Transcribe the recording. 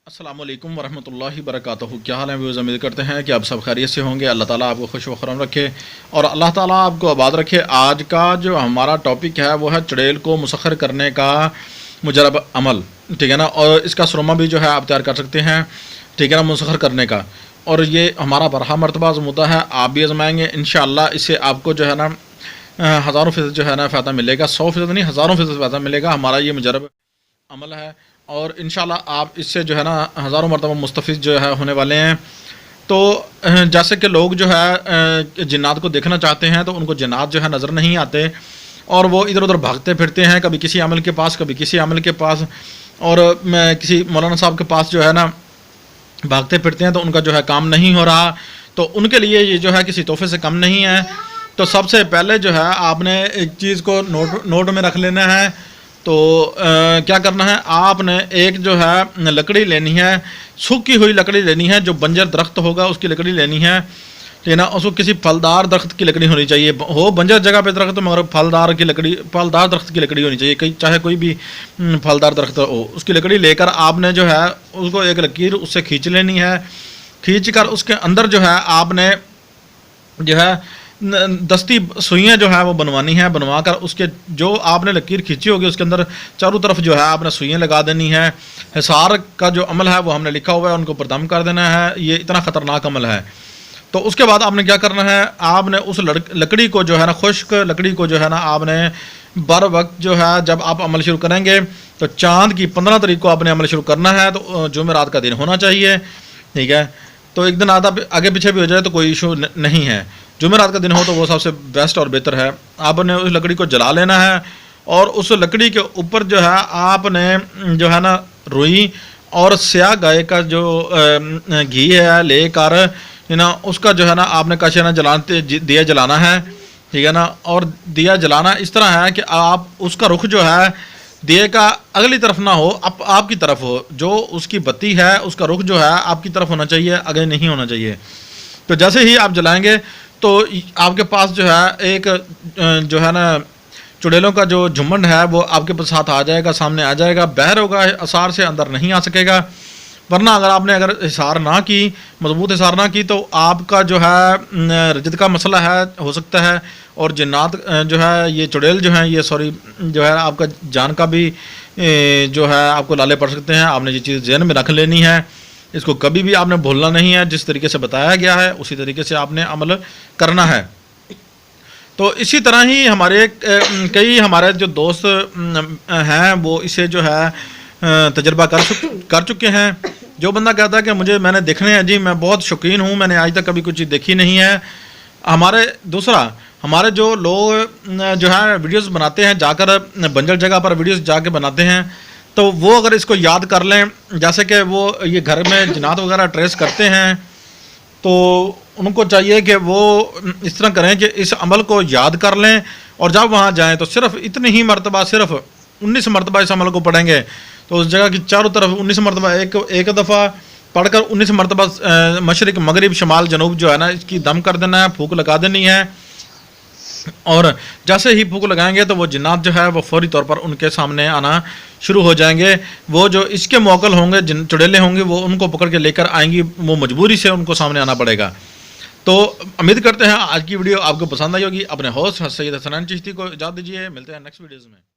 السلام علیکم ورحمۃ اللہ وبرکاتہ۔ کیا حال ہے ویوز؟ امید کرتے ہیں کہ آپ سب خیریت سے ہوں گے۔ اللہ تعالیٰ آپ کو خوش و خرم رکھے اور اللہ تعالیٰ آپ کو آباد رکھے۔ آج کا جو ہمارا ٹاپک ہے وہ ہے چڑیل کو مسخر کرنے کا مجرب عمل، ٹھیک ہے نا، اور اس کا سرما بھی جو ہے آپ تیار کر سکتے ہیں، ٹھیک ہے نا، مسخر کرنے کا۔ اور یہ ہمارا برہا مرتبہ آزمودہ ہے، آپ بھی آزمائیں گے انشاءاللہ۔ اس سے آپ کو جو ہے نا ہزاروں فیصد جو ہے نا فائدہ ملے گا، 100% نہیں، ہزاروں فیصد فائدہ ملے گا۔ ہمارا یہ مجرب عمل ہے اور انشاءاللہ آپ اس سے جو ہے نا ہزاروں مرتبہ مستفید جو ہے ہونے والے ہیں۔ تو جیسے کہ لوگ جو ہے جنات کو دیکھنا چاہتے ہیں تو ان کو جنات جو ہے نظر نہیں آتے اور وہ ادھر ادھر بھاگتے پھرتے ہیں، کبھی کسی عمل کے پاس، کبھی کسی عمل کے پاس، اور کسی مولانا صاحب کے پاس جو ہے نا بھاگتے پھرتے ہیں تو ان کا جو ہے کام نہیں ہو رہا۔ تو ان کے لیے یہ جو ہے کسی تحفے سے کم نہیں ہے۔ تو سب سے پہلے جو ہے آپ نے ایک چیز کو نوٹ میں رکھ لینا ہے۔ تو کیا کرنا ہے، آپ نے ایک جو ہے لکڑی لینی ہے، سوکھی ہوئی لکڑی لینی ہے، جو بنجر درخت ہوگا اس کی لکڑی لینی ہے، ٹھیک ہے نا۔ اس کو کسی پھلدار درخت کی لکڑی ہونی چاہیے، ہو بنجر جگہ پہ درخت مگر پھلدار درخت کی لکڑی ہونی چاہیے، چاہے کوئی بھی پھلدار درخت ہو۔ اس کی لکڑی لے کر آپ نے جو ہے اس کو ایک لکیر اس سے کھینچ لینی ہے۔ کھینچ کر اس کے اندر جو ہے آپ نے جو ہے دستی سوئیاں جو ہے وہ بنوانی ہے۔ بنوا کر اس کے جو آپ نے لکیر کھینچی ہوگی اس کے اندر چاروں طرف جو ہے آپ نے سوئیاں لگا دینی ہے۔ حصار کا جو عمل ہے وہ ہم نے لکھا ہوا ہے، ان کو پردم کر دینا ہے، یہ اتنا خطرناک عمل ہے۔ تو اس کے بعد آپ نے کیا کرنا ہے، آپ نے اس لکڑی کو جو ہے نا، خشک لکڑی کو جو ہے نا آپ نے بر وقت جو ہے جب آپ عمل شروع کریں گے تو چاند کی 15 تاریخ کو آپ نے عمل شروع کرنا ہے۔ تو جمعرات کا دن ہونا چاہیے، ٹھیک ہے۔ تو ایک دن آگے پیچھے بھی ہو جائے تو کوئی ایشو نہیں ہے، جمعرات کا دن ہو تو وہ سب سے بیسٹ اور بہتر ہے۔ آپ نے اس لکڑی کو جلا لینا ہے اور اس لکڑی کے اوپر جو ہے آپ نے جو ہے نا روئی اور سیاہ گائے کا جو گھی ہے لے کر نا اس کا جو ہے نا آپ نے کاشانہ دیا جلانا ہے، ٹھیک ہے نا۔ اور دیا جلانا اس طرح ہے کہ آپ اس کا رخ جو ہے دیے کا اگلی طرف نہ ہو، آپ کی طرف ہو، جو اس کی بتی ہے اس کا رخ جو ہے آپ کی طرف ہونا چاہیے، آگے نہیں ہونا چاہیے۔ تو جیسے ہی آپ جلائیں گے تو آپ کے پاس جو ہے ایک جو ہے نا چڑیلوں کا جو جھمنڈ ہے وہ آپ کے پاس ہاتھ آ جائے گا، سامنے آ جائے گا، باہر ہوگا، حصار سے اندر نہیں آ سکے گا۔ ورنہ اگر آپ نے حصار نہ کی، مضبوط حصار نہ کی، تو آپ کا جو ہے رجت کا مسئلہ ہے، ہو سکتا ہے، اور جنات جو ہے یہ چڑیل جو ہیں یہ جو ہے آپ کا جان کا بھی جو ہے آپ کو لالے پڑ سکتے ہیں۔ آپ نے یہ چیز ذہن میں رکھ لینی ہے، اس کو کبھی بھی آپ نے بھولنا نہیں ہے۔ جس طریقے سے بتایا گیا ہے اسی طریقے سے آپ نے عمل کرنا ہے۔ تو اسی طرح ہی کئی ہمارے جو دوست ہیں وہ اسے جو ہے تجربہ کر چکے ہیں۔ جو بندہ کہتا ہے کہ میں نے دیکھنے ہیں، جی میں بہت شوقین ہوں، میں نے آج تک کبھی کوئی چیز دیکھی نہیں ہے۔ ہمارے جو لوگ جو ہے ویڈیوز بناتے ہیں، جا کر بنجر جگہ پر ویڈیوز جا کے بناتے ہیں، تو وہ اگر اس کو یاد کر لیں، جیسے کہ وہ یہ گھر میں جنات وغیرہ ٹریس کرتے ہیں، تو ان کو چاہیے کہ وہ اس طرح کریں کہ اس عمل کو یاد کر لیں، اور جب وہاں جائیں تو صرف اتنی ہی مرتبہ، صرف 19 مرتبہ اس عمل کو پڑھیں گے۔ تو اس جگہ کی چاروں طرف 19 مرتبہ ایک دفعہ پڑھ کر 19 مرتبہ مشرق مغرب شمال جنوب جو ہے نا اس کی دم کر دینا ہے، پھونک لگا دینی ہے۔ اور جیسے ہی پھونک لگائیں گے تو وہ جنات جو ہے وہ فوری طور پر ان کے سامنے آنا شروع ہو جائیں گے۔ وہ جو اس کے موکل ہوں گے، چڑیلیں ہوں گے، وہ ان کو پکڑ کے لے کر آئیں گی، وہ مجبوری سے ان کو سامنے آنا پڑے گا۔ تو امید کرتے ہیں آج کی ویڈیو آپ کو پسند آئی ہوگی۔ اپنے ہوسٹ سید حسنین چشتی کو اجازت دیجیے، ملتے ہیں نیکسٹ ویڈیوز میں۔